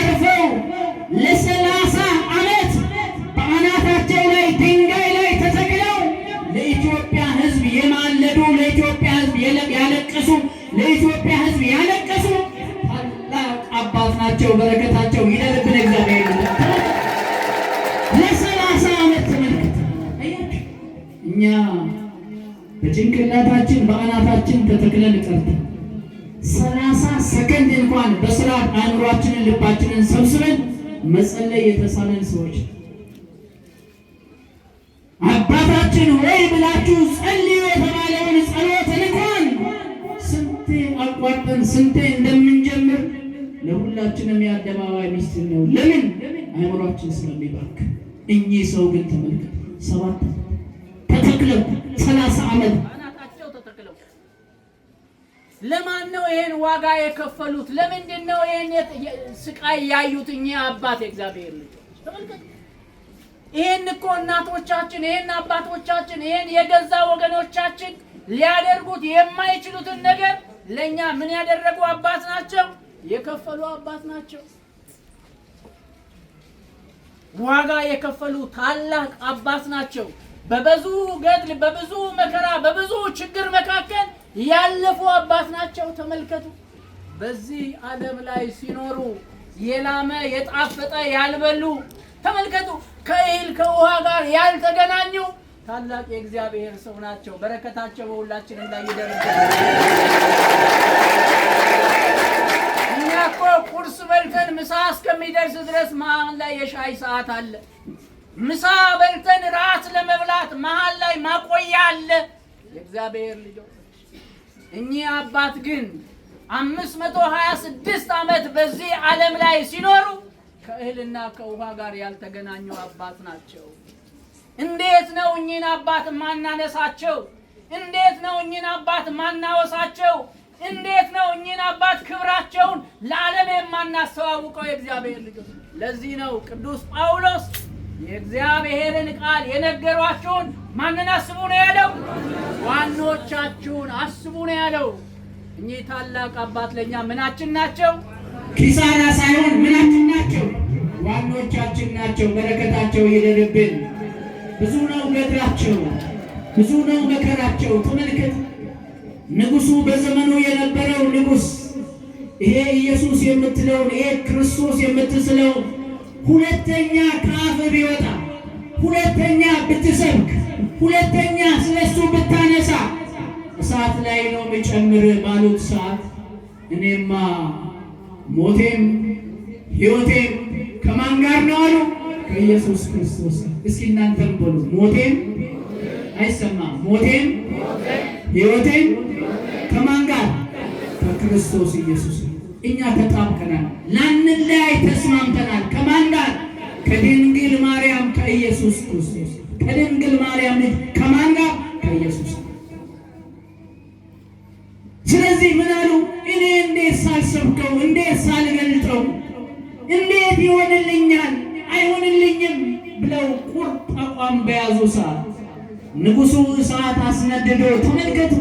አርፈው ለ30 ዓመት በአናታቸው ላይ ድንጋይ ላይ ተተክለው ለኢትዮጵያ ሕዝብ የማለዱ ለኢትዮጵያ ሕዝብ ያለቀሱ ለኢትዮጵያ ሕዝብ ያለቀሱ ታላቅ አባት ናቸው። በረከታቸው ይደርብን እግዚአብሔር ይመስገን። ለ30 ዓመት ተመልከቱ። እኛ በጭንቅላታችን በአናታችን ተተክለን ቀርተን 30 ሰከንድ እንኳን በስራ አእምሯችንን ልባችንን ሰብስበን መጸለይ የተሳነን ሰዎች አባታችን ሆይ ብላችሁ ጸልዩ የተባለውን ጸሎት እንኳን ስንቴ አቋርጠን ስንቴ እንደምንጀምር ለሁላችንም የአደባባይ ሚስጥር ነው። ለምን? አእምሯችን ስለሚባክ። እኚህ ሰው ግን ተመልከቱ 7 ተተክለው 30 ዓመት አናታቸው ተተክለው ለማን ነው ይሄን ዋጋ የከፈሉት? ለምንድን ነው ይሄን ስቃይ ያዩት? እኚህ አባት የእግዚአብሔር ልጆች ተመልከቱ። ይሄን እኮ እናቶቻችን ይሄን አባቶቻችን ይሄን የገዛ ወገኖቻችን ሊያደርጉት የማይችሉትን ነገር ለኛ ምን ያደረጉ አባት ናቸው? የከፈሉ አባት ናቸው። ዋጋ የከፈሉ ታላቅ አባት ናቸው። በብዙ ገድል በብዙ መከራ በብዙ ችግር መካከል ያለፉ አባት ናቸው። ተመልከቱ። በዚህ ዓለም ላይ ሲኖሩ የላመ የጣፈጠ ያልበሉ ተመልከቱ። ከእህል ከውሃ ጋር ያልተገናኙ ታላቅ የእግዚአብሔር ሰው ናቸው። በረከታቸው በሁላችንም ላይ ይደረግ። እኛ እኮ ቁርስ በልተን ምሳ እስከሚደርስ ድረስ መሀል ላይ የሻይ ሰዓት አለ። ምሳ በልተን ራት ለመብላት መሀል ላይ ማቆያ አለ። የእግዚአብሔር ልጆች እኚህ አባት ግን 526 ዓመት በዚህ ዓለም ላይ ሲኖሩ ከእህልና ከውሃ ጋር ያልተገናኙ አባት ናቸው። እንዴት ነው እኚህን አባት ማናነሳቸው? እንዴት ነው እኚህን አባት ማናወሳቸው? እንዴት ነው እኚህን አባት ክብራቸውን ለዓለም የማናስተዋውቀው? የእግዚአብሔር ልጆች ለዚህ ነው ቅዱስ ጳውሎስ የእግዚአብሔርን ቃል የነገሯችሁን ማንን አስቡ ነው ያለው? ዋኖቻችሁን አስቡ ነው ያለው። እኚህ ታላቅ አባት ለኛ ምናችን ናቸው? ኪሳራ ሳይሆን ምናችን ናቸው? ዋኖቻችን ናቸው። በረከታቸው ይደርብን። ብዙ ነው ገድላቸው፣ ብዙ ነው መከራቸው። ተመልከት። ንጉሱ በዘመኑ የነበረው ንጉስ ይሄ ኢየሱስ የምትለውን ይሄ ክርስቶስ የምትስለው ሁለተኛ ከአፍ ቢወጣ ሁለተኛ ብትሰብክ ሁለተኛ ስለሱ ብታነሳ እሳት ላይ ነው የሚጨምር ባሉት ሰዓት እኔማ ሞቴም ሕይወቴም ከማን ጋር ነው አሉ? ከኢየሱስ ክርስቶስ። እስኪ እናንተም በሉ ሞቴም አይሰማም። ሞቴም ሕይወቴም ከማን ጋር? ከክርስቶስ ኢየሱስ። እኛ ተጣብቀናል፣ ላንለያይ ተስማምተናል። ከማን ጋር? ከድንግል ማርያም ከኢየሱስ ክርስቶስ። ከድንግል ማርያም ልጅ ከማን ጋር? ከኢየሱስ። ስለዚህ ምን አሉ? እኔ እንዴት ሳልሰብከው እንዴት ሳልገልጠው እንዴት ይሆንልኛል? አይሆንልኝም ብለው ቁርጥ አቋም በያዙ ሰዓት ንጉሱ እሳት አስነድዶ ተመልከቱ።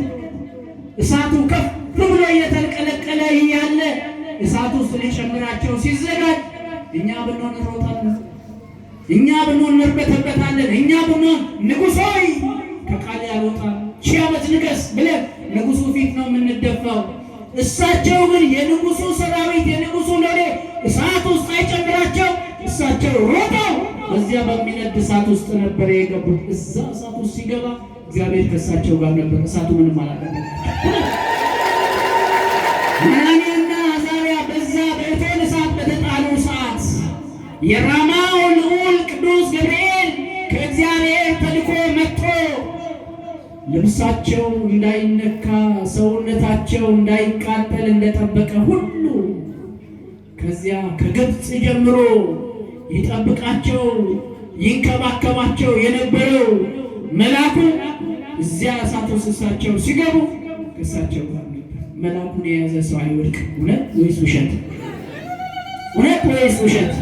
እሳቱ ከፍ ብሎ እየተንቀለቀለ እያለ እሳቱ ውስጥ ሊጨምራቸው ሲዘጋጅ እኛ ብንሆን እንሮጣለን፣ እኛ ብንሆን እንርበተበታለን፣ እኛ ብንሆን ንጉሥ ሆይ ከቃል ያልወጣል 1000 ዓመት ንገስ ብለን ንጉሱ ፊት ነው የምንደፋው። እሳቸው ግን የንጉሱ ሰራዊት የንጉሱ ሎሌ እሳት ውስጥ አይጨምራቸው። እሳቸው ሮጠው በዚያ በሚነድ እሳት ውስጥ ነበር የገቡት። እዛ እሳት ውስጥ ሲገባ እግዚአብሔር ከእሳቸው ጋር ነበር። እሳቱ ምንም አላደረጋቸውም። ሐናንያና አዛርያ በዛ በእቶን እሳት በተጣሉ ሰዓት የራማው ልዑል ቅዱስ ገብርኤል ከእግዚአብሔር ተልኮ መጥቶ ልብሳቸው እንዳይነካ ሰውነታቸው እንዳይቃጠል እንደጠበቀ ሁሉ ከዚያ ከግብፅ ጀምሮ ይጠብቃቸው ይንከባከባቸው የነበረው መልአኩ እዚያ እሳት ውስጥ እሳቸው ሲገቡ ከእሳቸው ጋር ነበር። መልአኩን የያዘ ሰው አይወድቅም። እውነት ወይስ ውሸት? እውነት ወይስ ውሸት?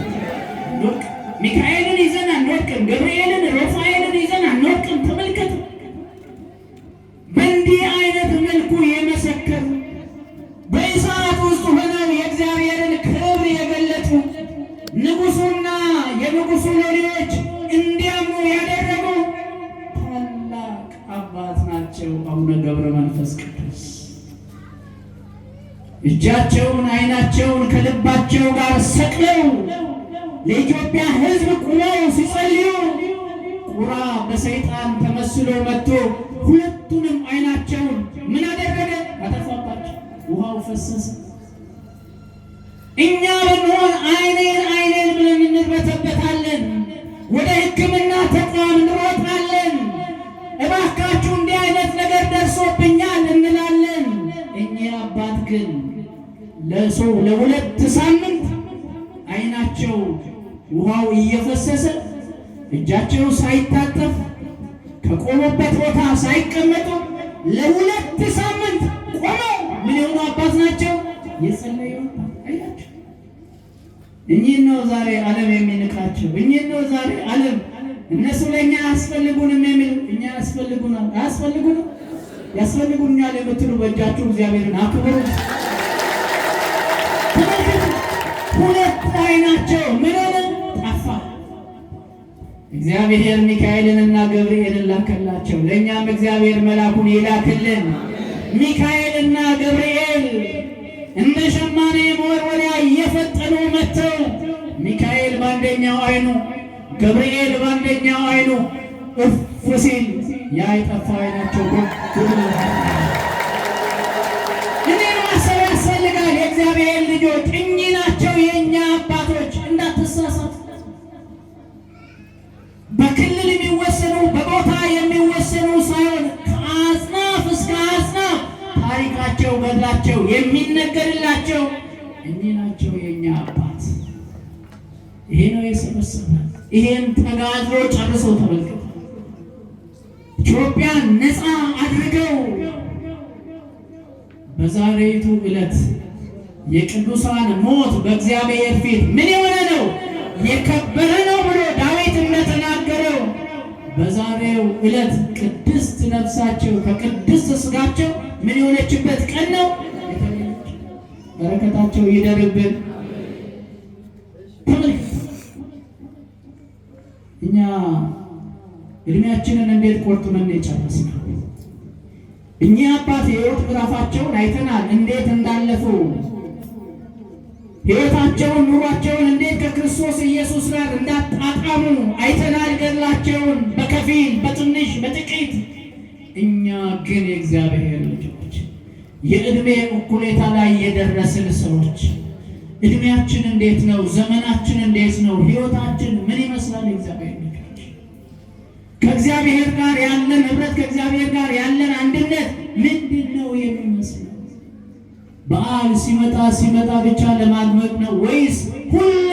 ሚካኤልን ይዘን አንወድቅም። ገብርኤልን ሩፋኤልን ይዘን አንወድቅም። ተመልከቱ። በእንዲህ አይነት መልኩ የመሰከሩ በእሳት ውስጥ ሆነው የእግዚአብሔርን ክብር የገለጡ እጃቸውን ዓይናቸውን ከልባቸው ጋር ሰቅለው ለኢትዮጵያ ሕዝብ ቁመው ሲጸልዩ ቁራ በሰይጣን ተመስሎ መጥቶ ሁለቱንም ዓይናቸውን ምን አደረገ? አጠፋባቸው። ውሃው ፈሰሰ። እኛ ብንሆን አይኔን ብለን እንርበተበታለን። ወደ ሕክምና ተቋም እንሮጣለን። እባካችሁ እንዲህ አይነት ነገር ደርሶብኛል እንላለን። እኚህ አባት ግን ለሁለት ሳምንት ዓይናቸው ውሃው እየፈሰሰ እጃቸው ሳይታጠፍ ከቆሙበት ቦታ ሳይቀመጡ ለሁለት ሳምንት ቆመው ምን የሆኑ አባት ናቸው? የጸለዩ አያቸው። እኚህ ነው ዛሬ ዓለም የሚንቃቸው። እኚህ ነው ዛሬ ዓለም እነሱ ለእኛ አያስፈልጉንም የሚሉ እኛ ያስፈልጉናል። አያስፈልጉንም? ያስፈልጉኛል የምትሉ በእጃችሁ እግዚአብሔርን አክብሩ። ሁለት ዓይናቸው ምን ሆነ? ጠፋ። እግዚአብሔር ሚካኤልንና ገብርኤልን ላከላቸው። ለእኛም እግዚአብሔር መልአኩን ይላክልን። ሚካኤልና ገብርኤል እንደ ሸማኔ መወርወሪያ እየፈጠኑ መጥተው ሚካኤል በአንደኛው ዓይኑ ገብርኤል በአንደኛው ዓይኑ እፍ ሲል ያ የጠፋ ዓይናቸው እኔን ማሰብ ያስፈልጋል። የእግዚአብሔር ልጆች እኚህ ናቸው የእኛ አባቶች። እንዳትሳሳት። በክልል የሚወሰኑ በቦታ የሚወሰኑ ሳይሆን ከአጽናፍ እስከ አጽናፍ ታሪካቸው ገድላቸው የሚነገርላቸው እኚህ ናቸው የእኛ አባት። ይሄ ነው የሰበሰበን። ይሄን ተጋድሎ ጨርሶ ተመልከቱ። ኢትዮጵያን ነፃ አድርገው በዛሬቱ ዕለት የቅዱሳን ሞት በእግዚአብሔር ፊት ምን የሆነ ነው? የከበረ ነው ብሎ ዳዊት እንደተናገረው በዛሬው ዕለት ቅድስት ነፍሳቸው ከቅድስት ሥጋቸው ምን የሆነችበት ቀን ነው? በረከታቸው ይደርብን። እኛ እድሜያችንን እንዴት ቆርጡመን የጨረስነው? እኚህ አባት የሕይወት ምዕራፋቸውን አይተናል፣ እንዴት እንዳለፉ ሕይወታቸውን ኑሯቸውን እንዴት ከክርስቶስ ኢየሱስ ጋር እንዳጣጣሙ አይተናል። ገድላቸውን በከፊል በትንሽ በጥቂት። እኛ ግን የእግዚአብሔር ልጆች የዕድሜ እኩሌታ ላይ የደረስን ሰዎች እድሜያችን እንዴት ነው? ዘመናችን እንዴት ነው? ሕይወታችን ምን ይመስላል? እግዚአብሔር ልጆች ከእግዚአብሔር ጋር ያለን ኅብረት ከእግዚአብሔር ጋር ያለን አንድነት ምንድን ነው የሚመስለው? በዓል ሲመጣ ብቻ ለማድመቅ ነው ወይስ ሁሉ